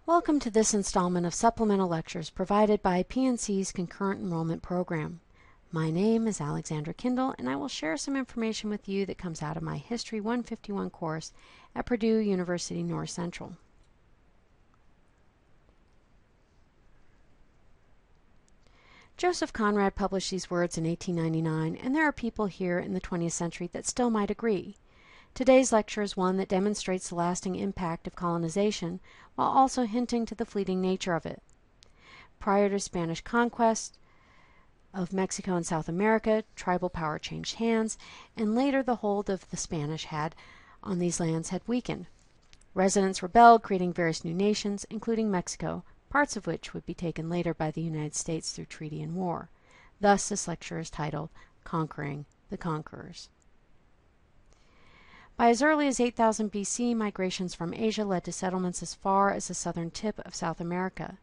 Welcome to this installment of supplemental lectures provided by PNC's Concurrent Enrollment Program. My name is Alexandra Kindle, and I will share some information with you that comes out of my History 151 course at Purdue University North Central. Joseph Conrad published these words in 1899, and there are people here in the 20th century that still might agree. Today's lecture is one that demonstrates the lasting impact of colonization while also hinting to the fleeting nature of it. Prior to Spanish conquest of Mexico and South America, tribal power changed hands, and later the hold of the Spanish on these lands had weakened. Residents rebelled, creating various new nations, including Mexico, parts of which would be taken later by the United States through treaty and war. Thus, this lecture is titled Conquering the Conquerors. By as early as 8000 BC, migrations from Asia led to settlements as far as the southern tip of South America.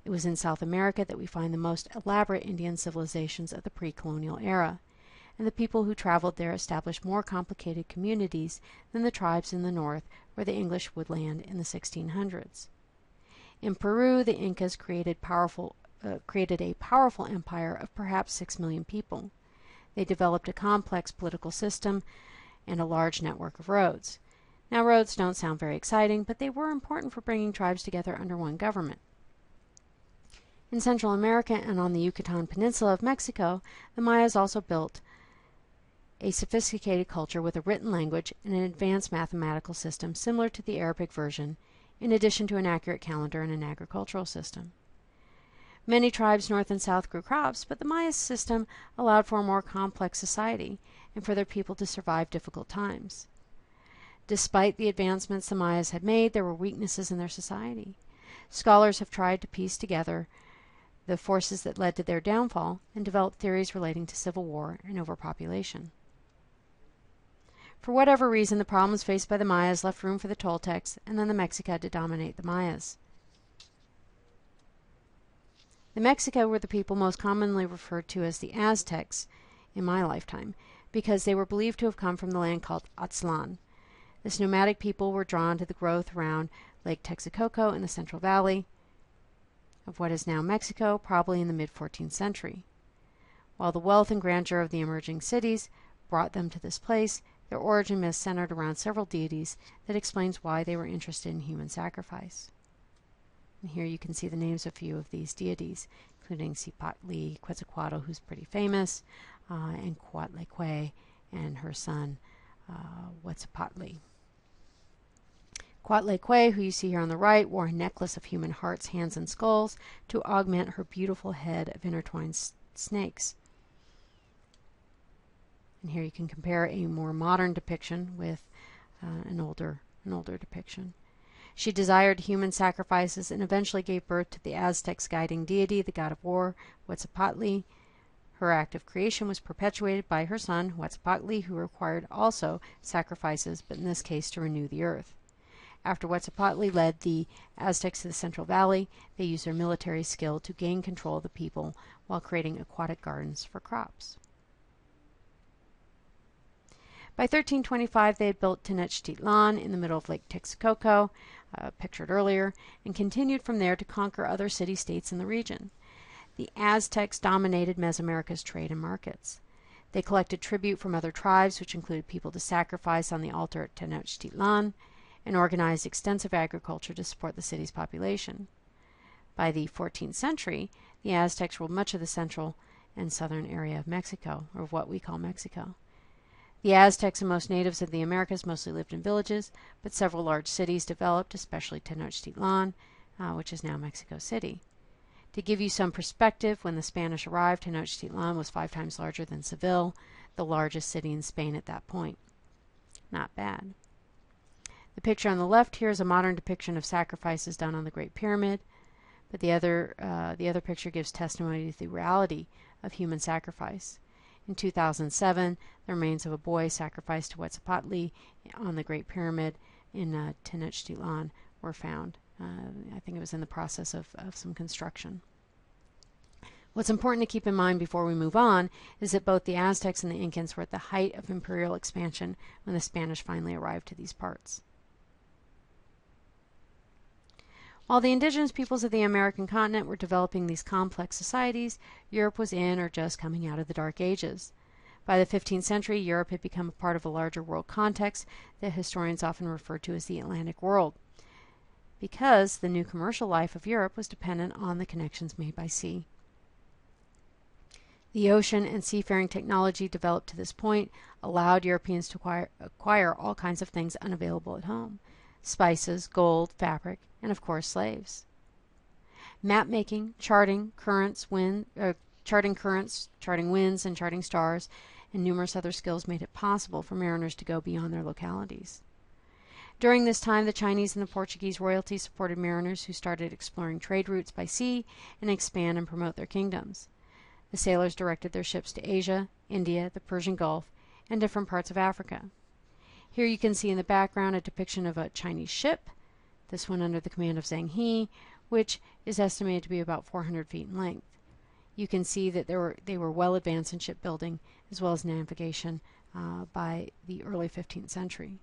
It was in South America that we find the most elaborate Indian civilizations of the pre-colonial era, and the people who traveled there established more complicated communities than the tribes in the north where the English would land in the 1600s. In Peru, the Incas created a powerful empire of perhaps 6 million people. They developed a complex political system and a large network of roads. Now, roads don't sound very exciting, but they were important for bringing tribes together under one government. In Central America and on the Yucatan Peninsula of Mexico, the Mayas also built a sophisticated culture with a written language and an advanced mathematical system similar to the Arabic version, in addition to an accurate calendar and an agricultural system. Many tribes north and south grew crops, but the Maya system allowed for a more complex society and for their people to survive difficult times. Despite the advancements the Mayas had made, there were weaknesses in their society. Scholars have tried to piece together the forces that led to their downfall and develop theories relating to civil war and overpopulation. For whatever reason, the problems faced by the Mayas left room for the Toltecs and then the Mexica to dominate the Mayas. The Mexica were the people most commonly referred to as the Aztecs in my lifetime, because they were believed to have come from the land called Aztlan. This nomadic people were drawn to the growth around Lake Texcoco in the Central Valley of what is now Mexico, probably in the mid-14th century. While the wealth and grandeur of the emerging cities brought them to this place, their origin myth centered around several deities that explains why they were interested in human sacrifice. And here you can see the names of a few of these deities, including Cipatli, Quetzalcoatl, who's pretty famous, and Coatlicue and her son, Huitzipatli. Coatlicue, who you see here on the right, wore a necklace of human hearts, hands, and skulls to augment her beautiful head of intertwined snakes. And here you can compare a more modern depiction with an older depiction. She desired human sacrifices and eventually gave birth to the Aztecs' guiding deity, the god of war, Huitzipatli. Her act of creation was perpetuated by her son, Huitzipatli, who required also sacrifices, but in this case to renew the earth. After Huitzipatli led the Aztecs to the Central Valley, they used their military skill to gain control of the people while creating aquatic gardens for crops. By 1325, they had built Tenochtitlan in the middle of Lake Texcoco, pictured earlier, and continued from there to conquer other city-states in the region. The Aztecs dominated Mesoamerica's trade and markets. They collected tribute from other tribes, which included people to sacrifice on the altar at Tenochtitlan, and organized extensive agriculture to support the city's population. By the 14th century, the Aztecs ruled much of the central and southern area of Mexico, or of what we call Mexico. The Aztecs and most natives of the Americas mostly lived in villages, but several large cities developed, especially Tenochtitlan, which is now Mexico City. To give you some perspective, when the Spanish arrived, Tenochtitlan was 5 times larger than Seville, the largest city in Spain at that point. Not bad. The picture on the left here is a modern depiction of sacrifices done on the Great Pyramid, but the other picture gives testimony to the reality of human sacrifice. In 2007, the remains of a boy sacrificed to Huitzipatli on the Great Pyramid in Tenochtitlan were found. I think it was in the process of some construction. What's important to keep in mind before we move on is that both the Aztecs and the Incans were at the height of imperial expansion when the Spanish finally arrived to these parts. While the indigenous peoples of the American continent were developing these complex societies, Europe was in or just coming out of the Dark Ages. By the 15th century, Europe had become a part of a larger world context that historians often refer to as the Atlantic world, because the new commercial life of Europe was dependent on the connections made by sea. The ocean and seafaring technology developed to this point allowed Europeans to acquire all kinds of things unavailable at home: spices, gold, fabric, and of course slaves. Map making, charting winds, and charting stars, and numerous other skills made it possible for mariners to go beyond their localities. During this time, the Chinese and the Portuguese royalty supported mariners who started exploring trade routes by sea and expand and promote their kingdoms. The sailors directed their ships to Asia, India, the Persian Gulf, and different parts of Africa. Here you can see in the background a depiction of a Chinese ship, this one under the command of Zheng He, which is estimated to be about 400 feet in length. You can see that they were well advanced in shipbuilding as well as navigation by the early 15th century.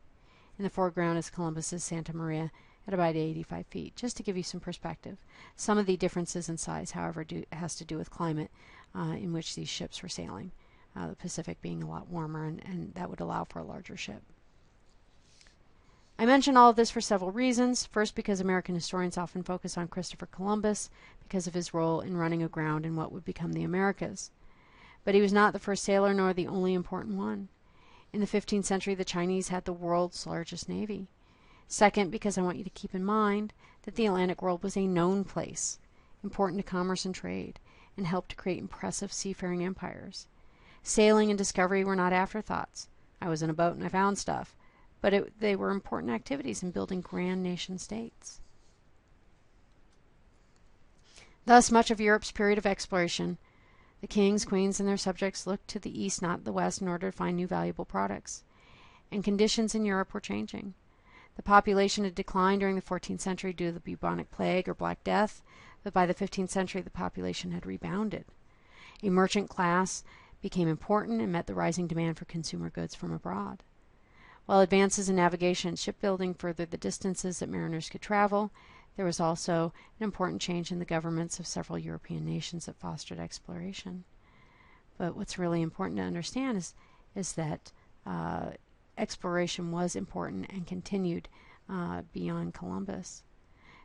In the foreground is Columbus's Santa Maria at about 85 feet, just to give you some perspective. Some of the differences in size, however, has to do with climate in which these ships were sailing, the Pacific being a lot warmer, and that would allow for a larger ship. I mention all of this for several reasons. First, because American historians often focus on Christopher Columbus because of his role in running aground in what would become the Americas. But he was not the first sailor nor the only important one. In the 15th century, the Chinese had the world's largest navy. Second, because I want you to keep in mind that the Atlantic world was a known place, important to commerce and trade, and helped to create impressive seafaring empires. Sailing and discovery were not afterthoughts. I was in a boat and I found stuff, but they were important activities in building grand nation states. Thus, much of Europe's period of exploration, the kings, queens, and their subjects looked to the east, not the west, in order to find new valuable products. And conditions in Europe were changing. The population had declined during the 14th century due to the bubonic plague or Black Death, but by the 15th century the population had rebounded. A merchant class became important and met the rising demand for consumer goods from abroad. While advances in navigation and shipbuilding furthered the distances that mariners could travel, there was also an important change in the governments of several European nations that fostered exploration. But what's really important to understand is that exploration was important and continued beyond Columbus.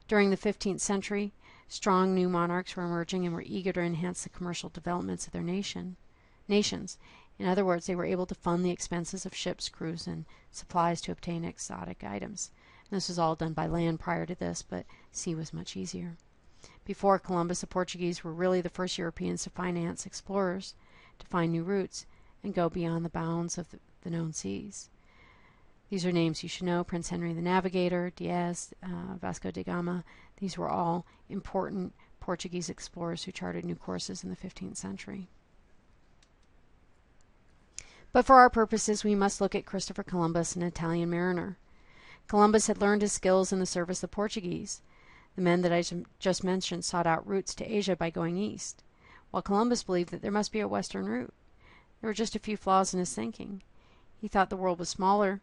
During the 15th century, strong new monarchs were emerging and were eager to enhance the commercial developments of their nations. In other words, they were able to fund the expenses of ships, crews, and supplies to obtain exotic items. And this was all done by land prior to this, but sea was much easier. Before Columbus, the Portuguese were really the first Europeans to finance explorers, to find new routes, and go beyond the bounds of the known seas. These are names you should know: Prince Henry the Navigator, Diaz, Vasco da Gama. These were all important Portuguese explorers who charted new courses in the 15th century. But for our purposes, we must look at Christopher Columbus, an Italian mariner. Columbus had learned his skills in the service of the Portuguese. The men that I just mentioned sought out routes to Asia by going east, while Columbus believed that there must be a western route. There were just a few flaws in his thinking. He thought the world was smaller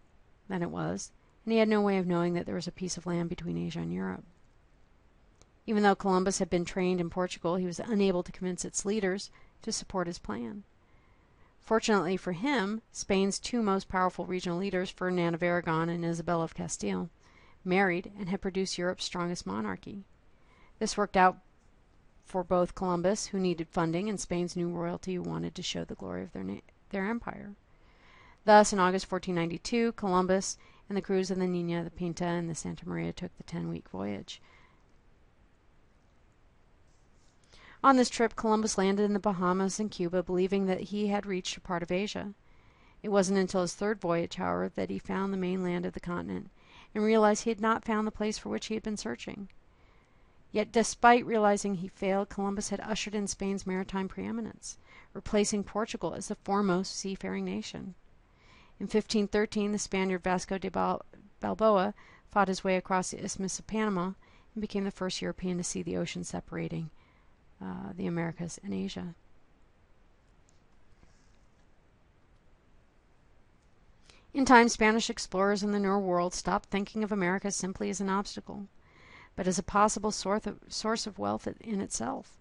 than it was, and he had no way of knowing that there was a piece of land between Asia and Europe. Even though Columbus had been trained in Portugal, he was unable to convince its leaders to support his plan. Fortunately for him, Spain's two most powerful regional leaders, Ferdinand of Aragon and Isabella of Castile, married and had produced Europe's strongest monarchy. This worked out for both Columbus, who needed funding, and Spain's new royalty, who wanted to show the glory of their empire. Thus, in August 1492, Columbus and the crews of the Nina, the Pinta, and the Santa Maria took the 10-week voyage. On this trip, Columbus landed in the Bahamas and Cuba, believing that he had reached a part of Asia. It wasn't until his third voyage, however, that he found the mainland of the continent and realized he had not found the place for which he had been searching. Yet, despite realizing he failed, Columbus had ushered in Spain's maritime preeminence, replacing Portugal as the foremost seafaring nation. In 1513, the Spaniard Vasco de Balboa fought his way across the Isthmus of Panama and became the first European to see the ocean separating the Americas and Asia. In time, Spanish explorers in the New World stopped thinking of America simply as an obstacle. but as a possible source of wealth in itself.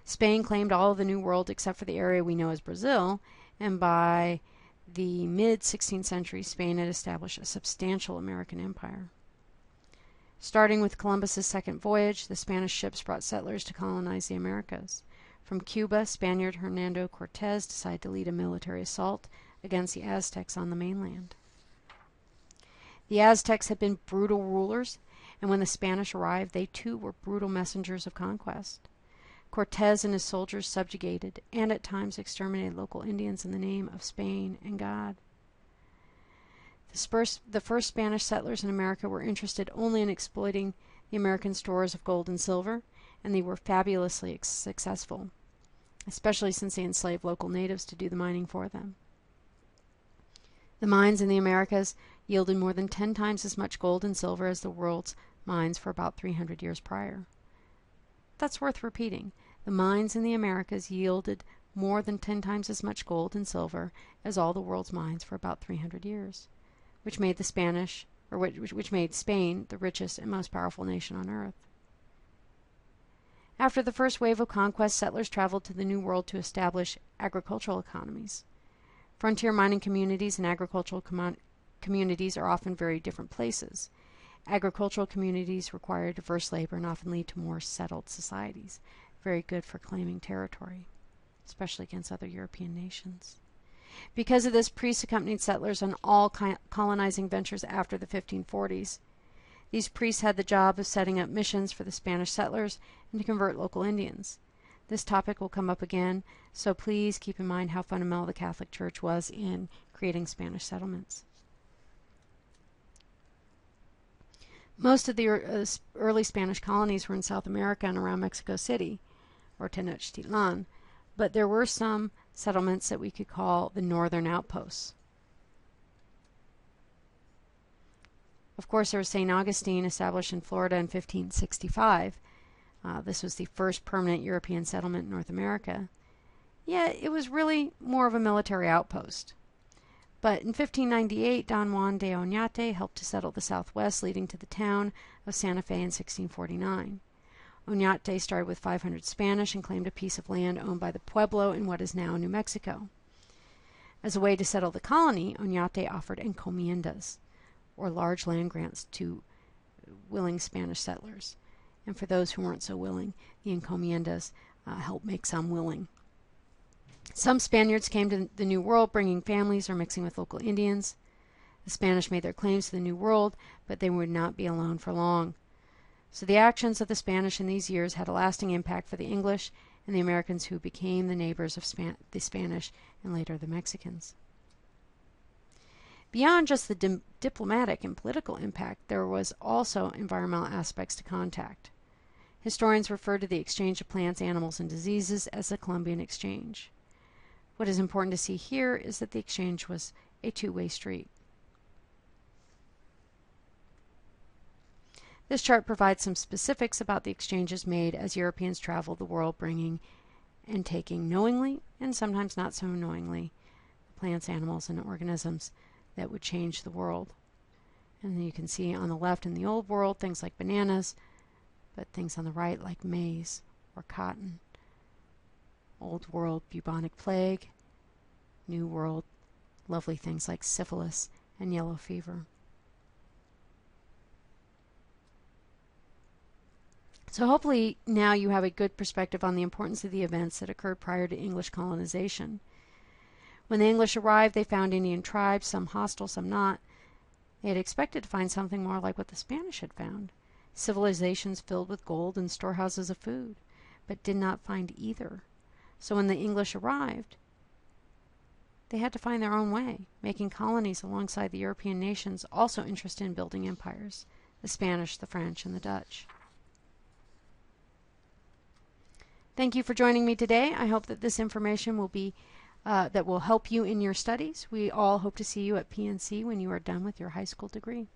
Spain claimed all of the New World except for the area we know as Brazil, and by the mid-16th century, Spain had established a substantial American empire. Starting with Columbus's second voyage, the Spanish ships brought settlers to colonize the Americas. From Cuba, Spaniard Hernando Cortez decided to lead a military assault against the Aztecs on the mainland. The Aztecs had been brutal rulers, and when the Spanish arrived, they too were brutal messengers of conquest. Cortez and his soldiers subjugated and at times exterminated local Indians in the name of Spain and God. The first Spanish settlers in America were interested only in exploiting the American stores of gold and silver, and they were fabulously successful, especially since they enslaved local natives to do the mining for them. The mines in the Americas yielded more than 10 times as much gold and silver as the world's mines for about 300 years prior. That's worth repeating. The mines in the Americas yielded more than 10 times as much gold and silver as all the world's mines for about 300 years, which made which made Spain the richest and most powerful nation on earth. After the first wave of conquest, settlers traveled to the New World to establish agricultural economies. Frontier mining communities and agricultural communities are often very different places. Agricultural communities require diverse labor and often lead to more settled societies, very good for claiming territory, especially against other European nations. Because of this, priests accompanied settlers on all colonizing ventures after the 1540s. These priests had the job of setting up missions for the Spanish settlers and to convert local Indians. This topic will come up again, so please keep in mind how fundamental the Catholic Church was in creating Spanish settlements. Most of the early Spanish colonies were in South America and around Mexico City, or Tenochtitlan, but there were some settlements that we could call the northern outposts. Of course, there was St. Augustine, established in Florida in 1565. This was the first permanent European settlement in North America. Yet it was really more of a military outpost. But in 1598, Don Juan de Oñate helped to settle the southwest, leading to the town of Santa Fe in 1649. Oñate started with 500 Spanish and claimed a piece of land owned by the pueblo in what is now New Mexico. As a way to settle the colony, Oñate offered encomiendas, or large land grants to willing Spanish settlers. And for those who weren't so willing, the encomiendas helped make some willing. Some Spaniards came to the New World bringing families or mixing with local Indians. The Spanish made their claims to the New World, but they would not be alone for long. So the actions of the Spanish in these years had a lasting impact for the English and the Americans, who became the neighbors of the Spanish and later the Mexicans. Beyond just the diplomatic and political impact, there was also environmental aspects to contact. Historians refer to the exchange of plants, animals, and diseases as the Columbian Exchange. What is important to see here is that the exchange was a two-way street. This chart provides some specifics about the exchanges made as Europeans traveled the world, bringing and taking knowingly and sometimes not so knowingly plants, animals, and organisms that would change the world. And then you can see on the left in the Old World things like bananas, but things on the right like maize or cotton. Old World, bubonic plague. New World, lovely things like syphilis and yellow fever. So hopefully now you have a good perspective on the importance of the events that occurred prior to English colonization. When the English arrived, they found Indian tribes, some hostile, some not. They had expected to find something more like what the Spanish had found, civilizations filled with gold and storehouses of food, but did not find either. So when the English arrived, they had to find their own way, making colonies alongside the European nations also interested in building empires, the Spanish, the French, and the Dutch. Thank you for joining me today. I hope that this information will help you in your studies. We all hope to see you at PNC when you are done with your high school degree.